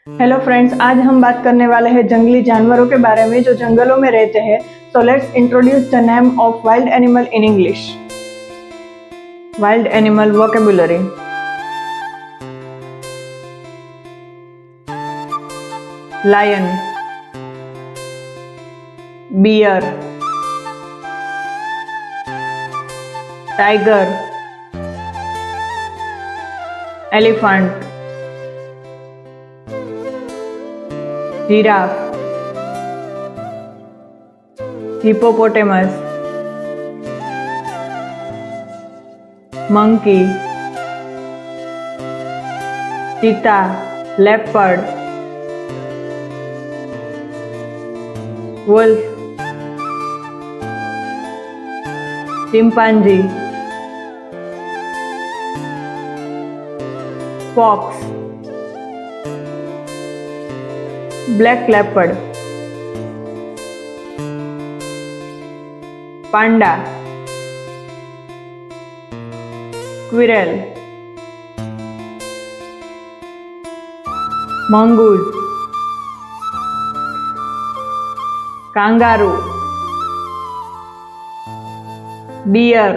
Hello friends, आज हम बात करने वाले हैं जंगली जानवरों के बारे में जो जंगलों में रहते हैं। So let's introduce the name of wild animal in English. Wild animal vocabulary: lion, bear, tiger, elephant, giraffe, hippopotamus, monkey, cheetah, leopard, wolf, chimpanzee, fox, black leopard, panda, squirrel, mongoose, kangaroo, dear,